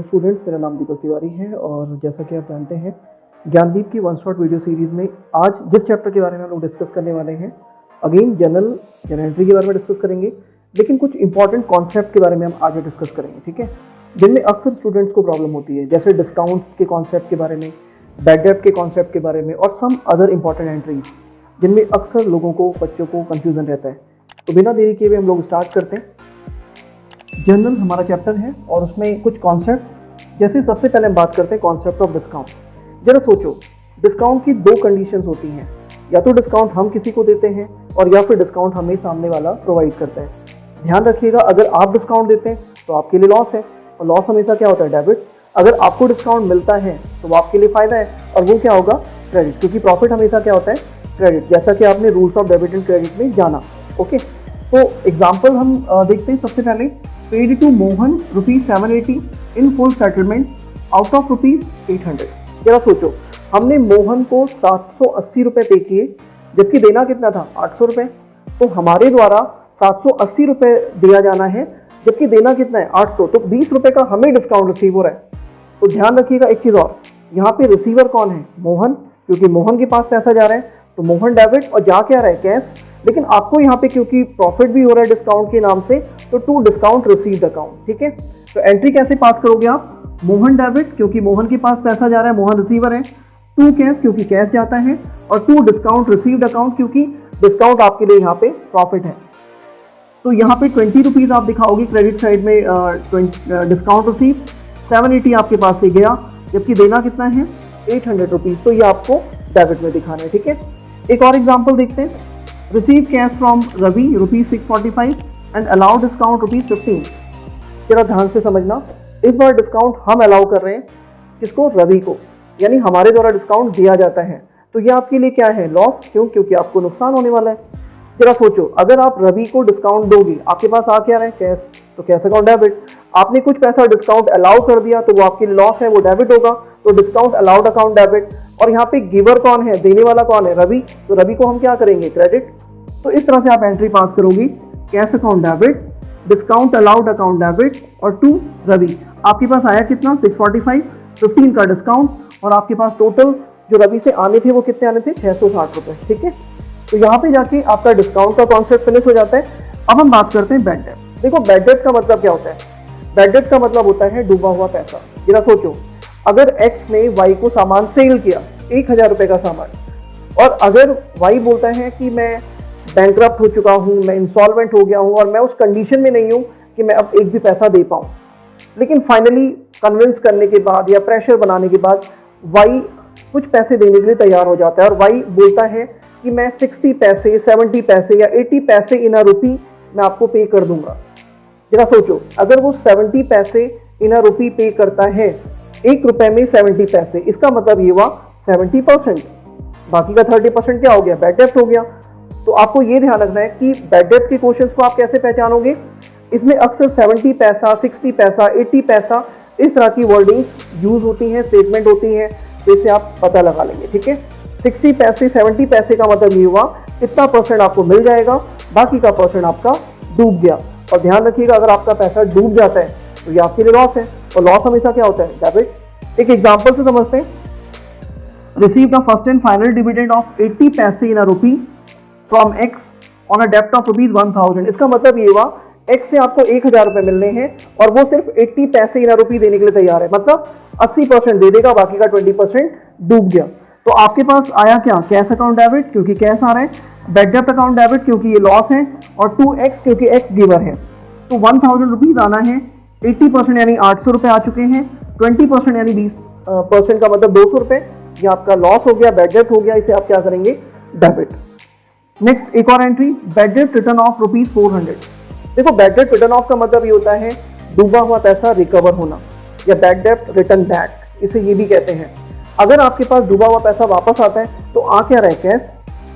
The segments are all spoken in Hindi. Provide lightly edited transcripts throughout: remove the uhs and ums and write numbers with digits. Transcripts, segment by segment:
स्टूडेंट्स, मेरा नाम दीपक तिवारी है और जैसा कि आप जानते हैं ज्ञानदीप की वन शॉट वीडियो सीरीज़ में आज जिस चैप्टर के बारे में हम लोग डिस्कस करने वाले हैं, अगेन जनरल एंट्री के बारे में डिस्कस करेंगे, लेकिन कुछ इंपॉर्टेंट कॉन्सेप्ट के बारे में हम आज डिस्कस करेंगे। ठीक है, जिनमें अक्सर स्टूडेंट्स को प्रॉब्लम होती है, जैसे डिस्काउंट्स के कॉन्सेप्ट के बारे में, बैड डेब्ट के कॉन्सेप्ट के बारे में और सम अदर इंपॉर्टेंट एंट्रीज, जिनमें अक्सर लोगों को, बच्चों को कन्फ्यूज़न रहता है। तो बिना देरी किए हुए हम लोग स्टार्ट करते हैं। जनरल हमारा चैप्टर है और उसमें कुछ कॉन्सेप्ट, जैसे सबसे पहले हम बात करते हैं कॉन्सेप्ट ऑफ डिस्काउंट। जरा सोचो, डिस्काउंट की दो कंडीशंस होती हैं, या तो डिस्काउंट हम किसी को देते हैं और या फिर डिस्काउंट हमें सामने वाला प्रोवाइड करता है। ध्यान रखिएगा, अगर आप डिस्काउंट देते हैं तो आपके लिए लॉस है, और लॉस हमेशा क्या होता है, डेबिट। अगर आपको डिस्काउंट मिलता है तो वो आपके लिए फ़ायदा है, और वो क्या होगा, क्रेडिट, क्योंकि प्रॉफिट हमेशा क्या होता है, क्रेडिट, जैसा कि आपने rules of debit and credit में जाना। ओके, तो एग्जाम्पल हम देखते हैं। सबसे पहले paid to Mohan ₹780 in full settlement out of ₹800। जरा सोचो, हमने मोहन को 780 रुपये पे किए, जबकि देना कितना था, 800 रुपये। तो हमारे द्वारा 780 रुपये दिया जाना है, जबकि देना कितना है, 800। तो 20 रुपये का हमें डिस्काउंट रिसीव हो रहा है। तो ध्यान रखिएगा एक चीज़ और, यहाँ पे रिसीवर कौन है, मोहन, क्योंकि मोहन के पास पैसा जा रहा है तो मोहन डेबिट और जा क्या रहा है, कैश। लेकिन आपको यहाँ पे क्योंकि प्रॉफिट भी हो रहा है डिस्काउंट के नाम से, तो टू डिस्काउंट रिसीव्ड अकाउंट। ठीक है, तो एंट्री कैसे पास करोगे आप, मोहन डेबिट, क्योंकि मोहन के पास पैसा जा रहा है, मोहन रिसीवर है, टू कैश, क्योंकि कैश जाता है, और टू डिस्काउंट रिसीव्ड अकाउंट, क्योंकि डिस्काउंट आपके लिए यहाँ पे प्रॉफिट है। तो यहाँ पे 20 रुपीज़ आप दिखाओगे क्रेडिट साइड में, डिस्काउंट रिसीव 780 आपके पास से गया, जबकि देना कितना है, 800 रुपीज़। तो ये आपको डेबिट में दिखाना है। ठीक है, एक और एग्जाम्पल देखते हैं। Receive cash from Ravi ₹645 and allow discount ₹15। जरा ध्यान से समझना, इस बार डिस्काउंट हम अलाउ कर रहे हैं, किसको, रवि को, यानी हमारे द्वारा डिस्काउंट दिया जाता है। तो ये आपके लिए क्या है, लॉस, क्यों, क्योंकि आपको नुकसान होने वाला है। जरा सोचो, अगर आप रवि को डिस्काउंट दोगे, आपके पास आ क्या रहा है, कैश, तो कैश अकाउंट डेबिट। आपने कुछ पैसा डिस्काउंट अलाउ कर दिया तो वो आपके लिए लॉस है, वो डेबिट होगा, तो डिस्काउंट अलाउड अकाउंट डेबिट। और यहाँ पे गिवर कौन है, देने वाला कौन है, रवि, तो रवि को हम क्या करेंगे, क्रेडिट। तो इस तरह से आप एंट्री पास करोगे, cash account debit, discount allowed account debit, और टू रवि। आपके पास आया कितना, 645, 15 का डिस्काउंट, और आपके पास टोटल जो रवि से आने थे वो कितने आने थे, 660 रुपये। ठीक है, तो यहाँ पे जाके आपका डिस्काउंट का कॉन्सेप्ट फिनिश हो जाता है। अब हम बात करते हैं बैड डेब्ट। देखो, बैड डेब्ट का मतलब क्या होता है, बैड डेब्ट का मतलब होता है डूबा हुआ पैसा। जरा सोचो, अगर एक्स ने वाई को सामान सेल किया, 1000 रुपये का सामान, और अगर वाई बोलता है कि मैं बैंकरप्ट हो चुका हूँ, मैं इंसॉल्वेंट हो गया हूँ और मैं उस कंडीशन में नहीं हूँ कि मैं अब एक भी पैसा दे पाऊँ, लेकिन फाइनली कन्विंस करने के बाद या प्रेशर बनाने के बाद वाई कुछ पैसे देने के लिए तैयार हो जाता है, और वाई बोलता है कि मैं 60 पैसे, 70 पैसे या 80 पैसे इन अ रुपी मैं आपको पे कर दूंगा। जरा सोचो, अगर वो 70 पैसे इन अ रुपी पे करता है, 1 रुपये में 70 पैसे, इसका मतलब ये हुआ 70%, बाकी का 30% क्या हो गया, बैड डेब्ट हो गया। तो आपको ये ध्यान रखना है कि बैड डेब्ट के क्वेश्चंस को आप कैसे पहचानोगे, इसमें अक्सर 70 पैसा, 60 पैसा, 80 पैसा, इस तरह की वर्डिंग्स यूज होती हैं, स्टेटमेंट होती हैं, तो इसे आप पता लगा लेंगे। ठीक है, 60 पैसे, 70 पैसे का मतलब ये हुआ इतना परसेंट आपको मिल जाएगा, बाकी का परसेंट आपका डूब गया। और ध्यान रखिएगा, अगर आपका पैसा डूब जाता है तो ये आपके लिए लॉस है, और लॉस हमेशा क्या होता है, डेबिट। एक एग्जांपल से समझते हैं। Receive the first and final dividend of 80 पैसे इन अ रुपी फ्रॉम एक्स ऑन अ डेब्ट ऑफ ₹1000। इसका मतलब ये हुआ, एक्स से आपको 1000 रुपये मिलने हैं और वो सिर्फ 80 पैसे इन अ रुपी देने के लिए तैयार है, मतलब 80% दे देगा, बाकी का 20% डूब गया। तो आपके पास आया क्या, कैश अकाउंट डेबिट, क्योंकि कैश आ रहा है, बैड डेब्ट अकाउंट डेबिट, क्योंकि ये लॉस है, और 2x, क्योंकि x गिवर है। तो 1000 रुपीज़ आना है, 80% यानी 800 रुपये आ चुके हैं, 20% यानी 20% का मतलब 200 रुपये, ये आपका लॉस हो गया, बैड डेब्ट हो गया, इसे आप क्या करेंगे, डेबिट। नेक्स्ट एक और एंट्री, बैड डेब्ट रिटर्न ऑफ ₹400। देखो, बैड डेब्ट रिटर्न ऑफ का मतलब ये होता है डूबा हुआ पैसा रिकवर होना, या बैड डेब्ट रिटर्न बैक, इसे ये भी कहते हैं। अगर आपके पास डूबा हुआ पैसा वापस आता है तो आ क्या रहा है, कैश,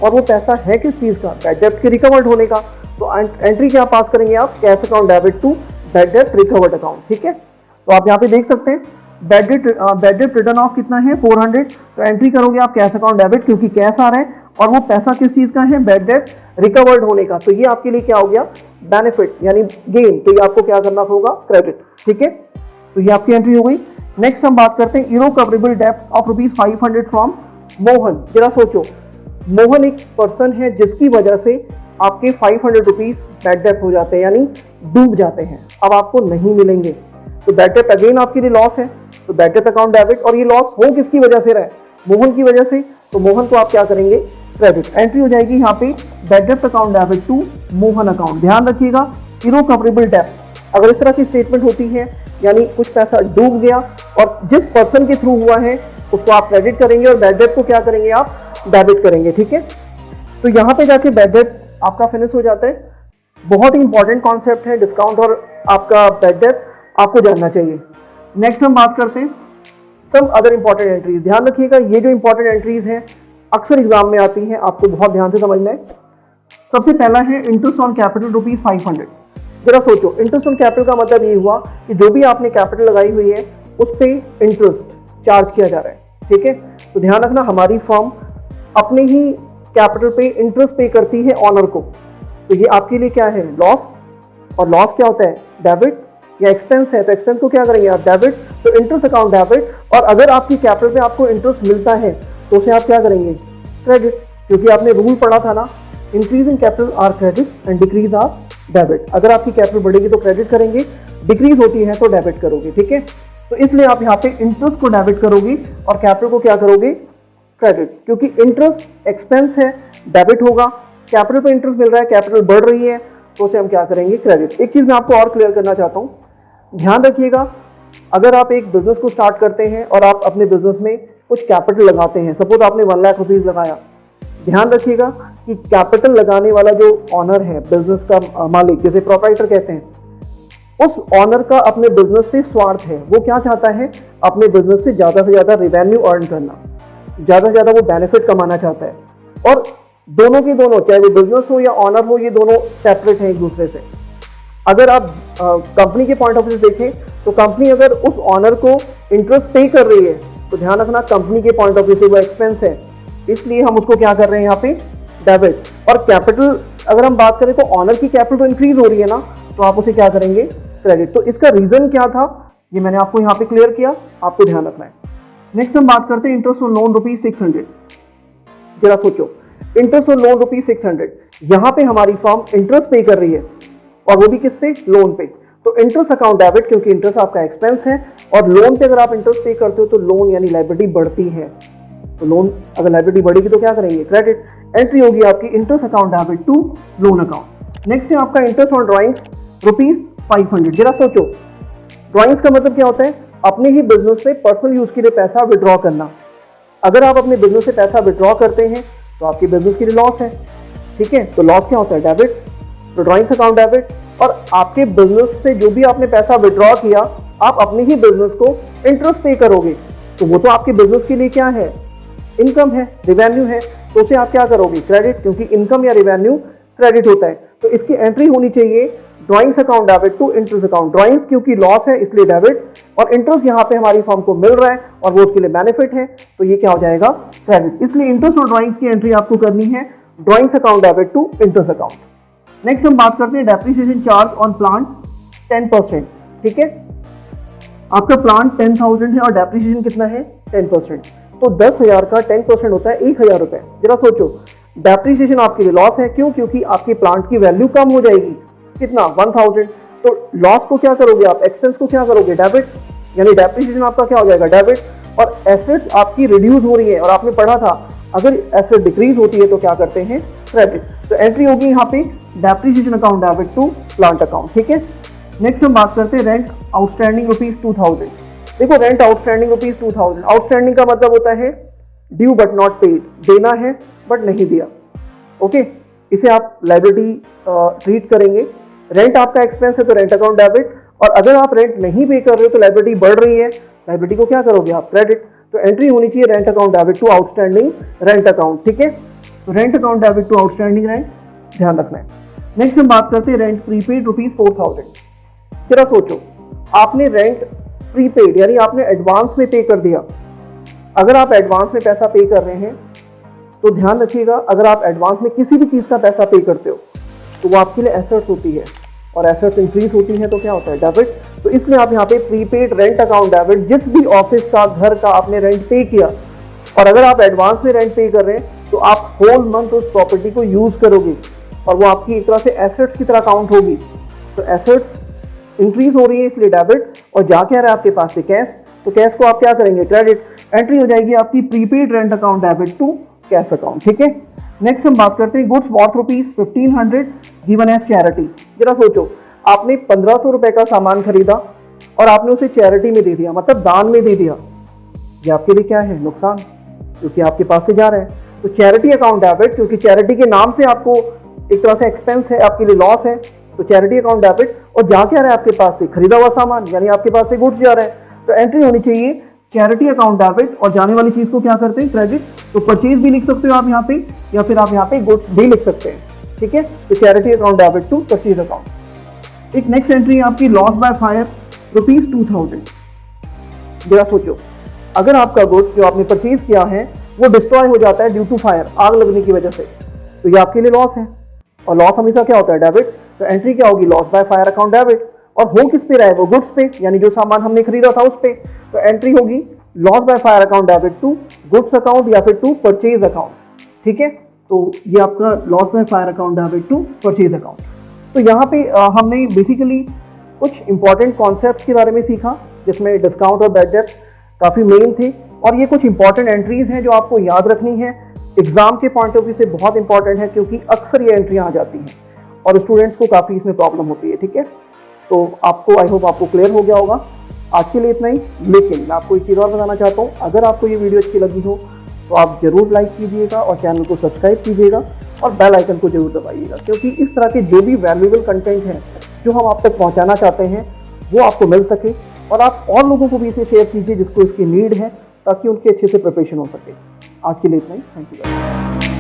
और वो पैसा है किस चीज़ का, बैड डेब्ट के रिकवर्ड होने का। तो एंट्री क्या पास करेंगे आप, cash account debit to bad डेब्ट रिकवर्ड अकाउंट। ठीक है, तो आप यहाँ पे देख सकते हैं बैड डेब्ट रिटर्न ऑफ कितना है, 400। तो एंट्री करोगे आप कैश अकाउंट डेबिट, क्योंकि कैश आ रहा है और वो पैसा किस चीज़ का है, बैड डेब्ट रिकवर्ड होने का। तो ये आपके लिए क्या हो गया, बेनिफिट यानी गेन, तो ये आपको क्या करना होगा, क्रेडिट। ठीक है, तो ये आपकी एंट्री हो गई। नेक्स्ट हम बात करते हैं इरोकवरेबल डेब्ट ऑफ ₹500 फ्रॉम मोहन। जरा सोचो, मोहन एक पर्सन है जिसकी वजह से आपके ₹500 बैड डेब्ट हो जाते हैं, यानी डूब जाते हैं, अब आपको नहीं मिलेंगे। तो बैड डेब्ट अगेन आपके लिए लॉस है, तो बैड डेब्ट अकाउंट डेबिट, और ये लॉस हो किसकी वजह से रहा है? मोहन की वजह से। तो मोहन को आप क्या करेंगे? क्रेडिट। एंट्री हो जाएगी यहाँ पे बैड डेब्ट account debit to Mohan account. ध्यान रखिएगा, इरोकवरेबल डेब्ट अगर इस तरह की स्टेटमेंट होती है, यानी कुछ पैसा डूब गया और जिस पर्सन के थ्रू हुआ है उसको आप क्रेडिट करेंगे और बैड डेब्ट को क्या करेंगे? आप डेबिट करेंगे। ठीक है, तो यहाँ पे जाके बैड डेब्ट आपका फिनिश हो जाता है। बहुत ही इंपॉर्टेंट कॉन्सेप्ट है डिस्काउंट और आपका बैड डेब्ट, आपको जानना चाहिए। नेक्स्ट हम बात करते हैं सम अदर इंपॉर्टेंट एंट्रीज। ध्यान रखिएगा, ये जो इंपॉर्टेंट एंट्रीज हैं अक्सर एग्जाम में आती हैं, आपको बहुत ध्यान से समझना है। सबसे पहला है इंटरेस्ट ऑन कैपिटल ₹500। जरा सोचो, इंटरेस्ट ऑन कैपिटल का मतलब ये हुआ कि जो भी आपने कैपिटल लगाई हुई है उस पर इंटरेस्ट चार्ज किया जा रहा है। ठीक है, तो ध्यान रखना, हमारी फर्म अपने ही कैपिटल पे इंटरेस्ट पे करती है ऑनर को, तो ये आपके लिए क्या है? लॉस। और लॉस क्या होता है? डेबिट या एक्सपेंस है, तो एक्सपेंस को क्या करेंगे आप? डेबिट। तो इंटरेस्ट अकाउंट डेबिट। और अगर आपकी कैपिटल पे आपको इंटरेस्ट मिलता है तो उसे आप क्या करेंगे? क्रेडिट, क्योंकि आपने रूल पढ़ा था ना, increase in capital are credit and decrease are debit. अगर आपकी कैपिटल बढ़ेगी तो क्रेडिट करेंगे, डिक्रीज होती है तो डेबिट करोगे। ठीक है, तो इसलिए आप यहाँ पे इंटरेस्ट को डेबिट करोगे और कैपिटल को क्या करोगे? क्रेडिट, क्योंकि इंटरेस्ट एक्सपेंस है, डेबिट होगा। कैपिटल पे इंटरेस्ट मिल रहा है, कैपिटल बढ़ रही है, तो उसे हम क्या करेंगे? क्रेडिट। एक चीज़ मैं आपको और क्लियर करना चाहता हूँ, ध्यान रखिएगा, अगर आप एक बिजनेस को स्टार्ट करते हैं और आप अपने बिजनेस में कुछ कैपिटल लगाते हैं, सपोज आपने 1 लाख रुपीज़ लगाया, ध्यान रखिएगा कि कैपिटल लगाने वाला जो ऑनर है, बिजनेस का मालिक, जैसे प्रोप्राइटर कहते हैं, उस ऑनर का अपने बिजनेस से स्वार्थ है। वो क्या चाहता है? अपने बिजनेस से ज़्यादा रेवेन्यू अर्न करना, ज़्यादा से ज़्यादा वो बेनिफिट कमाना चाहता है। और दोनों के दोनों, चाहे वो बिजनेस हो या ऑनर हो, ये दोनों सेपरेट हैं एक दूसरे से। अगर आप कंपनी के पॉइंट ऑफ व्यू से देखें तो कंपनी अगर उस ऑनर को इंटरेस्ट पे कर रही है तो ध्यान रखना, कंपनी के पॉइंट ऑफ व्यू से वो एक्सपेंस है, इसलिए हम उसको क्या कर रहे हैं यहाँ पे? डेबिट। और कैपिटल अगर हम बात करें तो ऑनर की कैपिटल तो इंक्रीज हो रही है ना, तो आप उसे क्या करेंगे? क्रेडिट। तो इसका रीजन क्या था ये मैंने आपको यहाँ पे क्लियर किया, आपको ध्यान रखना है। नेक्स्ट हम बात करते हैं इंटरेस्ट ऑन लोन ₹600। जरा सोचो, इंटरेस्ट ऑन लोन ₹600, यहाँ पे हमारी फर्म इंटरेस्ट पे कर रही है और वो भी किस पे? लोन पे। तो इंटरेस्ट अकाउंट डेबिट, क्योंकि इंटरेस्ट आपका एक्सपेंस है और लोन पे अगर आप इंटरेस्ट पे करते हो तो लोन यानी लायबिलिटी बढ़ती है, तो लोन अगर लायबिलिटी बढ़ेगी तो क्या करेंगे? क्रेडिट। एंट्री होगी आपकी interest account debit to loan account. Next है आपका इंटरेस्ट ऑन ड्राइंग्स ₹500। जरा सोचो, ड्राइंग्स का मतलब क्या होता है? अपने ही बिजनेस से पर्सनल यूज के लिए पैसा विड्रॉ करना। अगर आप अपने बिजनेस से पैसा विड्रॉ करते हैं तो आपके बिजनेस के लिए लॉस है। ठीक है, तो लॉस क्या होता है? डेबिट। तो ड्राइंग्स अकाउंट डेबिट। और आपके बिजनेस से जो भी आपने पैसा विड्रॉ किया, आप अपने ही बिजनेस को इंटरेस्ट पे करोगे, तो वो तो आपके बिजनेस के लिए क्या है? इनकम है, रिवेन्यू है, तो उसे आप क्या करोगे? क्रेडिट, क्योंकि इनकम या रिवेन्यू क्रेडिट होता है। तो इसकी एंट्री होनी चाहिए drawings account debit to interest account. Drawings क्योंकि लॉस है इसलिए डेबिट, और इंटरेस्ट यहाँ पे हमारी फर्म को मिल रहा है और वो उसके लिए बेनिफिट है, तो ये क्या हो जाएगा? क्रेडिट। इसलिए इंटरेस्ट और ड्राइंग्स की एंट्री आपको करनी है drawings account debit to interest account. Next हम बात करते हैं डेप्रिसिएशन चार्ज ऑन प्लांट 10%। ठीक है, आपका प्लांट 10,000 है और डेप्रिसिएशन कितना है? 10%। तो 10,000 का 10% होता है 1,000 रुपए। जरा सोचो, डेप्रिसिएशन आपके लिए लॉस है, क्यों? क्योंकि आपके प्लांट की वैल्यू कम हो जाएगी, कितना? 1,000। तो लॉस को क्या करोगे आप? एक्सपेंस को क्या करोगे? डेबिट, यानी डेप्रिसिएशन आपका क्या हो जाएगा? डेबिट। और एसेट्स आपकी रिड्यूस हो रही है, और आपने पढ़ा था अगर एसेट डिक्रीज होती है तो क्या करते हैं? क्रेडिट। तो एंट्री होगी यहाँ पे depreciation account debit to plant account. ठीक है, नेक्स्ट हम बात करते हैं रेंट आउटस्टैंडिंग ₹2,000। देखो, रेंट आउटस्टैंडिंग ₹2,000, आउटस्टैंडिंग का मतलब होता है ड्यू बट नॉट पेड, देना है बट नहीं दिया। ओके, इसे आप लायबिलिटी ट्रीट करेंगे। रेंट आपका एक्सपेंस है तो रेंट अकाउंट डेबिट, और अगर आप रेंट नहीं पे कर रहे हो तो लायबिलिटी बढ़ रही है, लायबिलिटी को क्या करोगे आप? क्रेडिट। तो एंट्री होनी चाहिए rent account debit to outstanding rent account. ठीक है, तो rent account debit to outstanding rent, ध्यान रखना है। नेक्स्ट हम बात करते हैं रेंट प्रीपेड ₹4,000। जरा सोचो, आपने रेंट प्रीपेड यानी आपने एडवांस में पे कर दिया। अगर आप एडवांस में पैसा पे कर रहे हैं तो ध्यान रखिएगा, अगर आप एडवांस में किसी भी चीज़ का पैसा पे करते हो तो वो आपके लिए एसेट्स होती है, और एसेट्स इंक्रीज होती हैं तो क्या होता है, डेबिट। तो इसलिए आप यहाँ पे प्रीपेड रेंट अकाउंट डेबिट, जिस भी ऑफिस का, घर का आपने रेंट पे किया और अगर आप एडवांस में रेंट पे कर रहे हैं तो आप होल मंथ उस प्रॉपर्टी को यूज करोगे और वो आपकी एक तरह से एसेट्स की तरह काउंट होगी। तो एसेट्स इंक्रीज हो रही है इसलिए डेबिट, और जा क्या रहा है आपके पास से कैश, तो कैश को आप क्या करेंगे, क्रेडिट। एंट्री हो जाएगी आपकी prepaid rent account debit to cash account. ठीक है, नेक्स्ट हम बात करते हैं goods worth ₹1500 given as charity. जरा सोचो, आपने 1500 रुपए का सामान खरीदा और आपने उसे चैरिटी में दे दिया, मतलब दान में दे दिया। ये आपके लिए क्या है, नुकसान, क्योंकि आपके पास से जा रहा है। तो चैरिटी अकाउंट डेबिट, क्योंकि चैरिटी के नाम से आपको एक तरह से एक्सपेंस है, आपके लिए लॉस है, तो चैरिटी अकाउंट डेबिट। और जा क्या रहा है आपके पास से, खरीदा हुआ सामान, यानी आपके पास से गुड्स जा रहा है, तो एंट्री होनी चाहिए चैरिटी अकाउंट डेबिट, और जाने वाली चीज को क्या करते हैं, क्रेडिट। तो परचेज भी लिख सकते हो आप यहाँ पे, या फिर आप यहाँ पे गुड्स भी लिख सकते हैं। ठीक है, तो charity account debit to purchase account. एक नेक्स्ट एंट्री है आपकी लॉस बाय फायर ₹2000। जरा सोचो, अगर आपका गुड्स जो आपने परचेज किया है वो डिस्ट्रॉय हो जाता है ड्यू टू फायर, आग लगने की वजह से, तो ये आपके लिए लॉस है, और लॉस हमेशा क्या होता है, डेबिट। तो एंट्री क्या होगी, loss by fire account debit, और हो किस पे रहा है, वो गुड्स पे, यानी जो सामान हमने खरीदा था उस पे। तो एंट्री होगी loss by fire account debit to goods account या फिर टू परचेज अकाउंट। ठीक है, तो ये आपका loss by fire account debit to purchase account. तो यहाँ पे हमने बेसिकली कुछ इंपॉर्टेंट कॉन्सेप्ट के बारे में सीखा, जिसमें डिस्काउंट और बैड डेट काफ़ी मेन थे, और ये कुछ इंपॉर्टेंट एंट्रीज हैं जो आपको याद रखनी है, एग्जाम के पॉइंट ऑफ व्यू से बहुत इंपॉर्टेंट है, क्योंकि अक्सर ये एंट्रियाँ आ जाती हैं और स्टूडेंट्स को काफ़ी इसमें प्रॉब्लम होती है। ठीक है, तो आपको, आई होप आपको क्लियर हो गया होगा। आज के लिए इतना ही, लेकिन मैं आपको एक चीज़ और बताना चाहता हूँ, अगर आपको ये वीडियो अच्छी लगी हो तो आप ज़रूर लाइक कीजिएगा और चैनल को सब्सक्राइब कीजिएगा और बेल आइकन को जरूर दबाइएगा, क्योंकि इस तरह के जो भी वैल्यूएबल कंटेंट हैं जो हम आप तक पहुँचाना चाहते हैं वो आपको मिल सके, और आप और लोगों को भी इसे शेयर कीजिए जिसको इसकी नीड है, ताकि उनकी अच्छे से प्रिपरेशन हो सके। आज के लिए इतना ही, थैंक यू।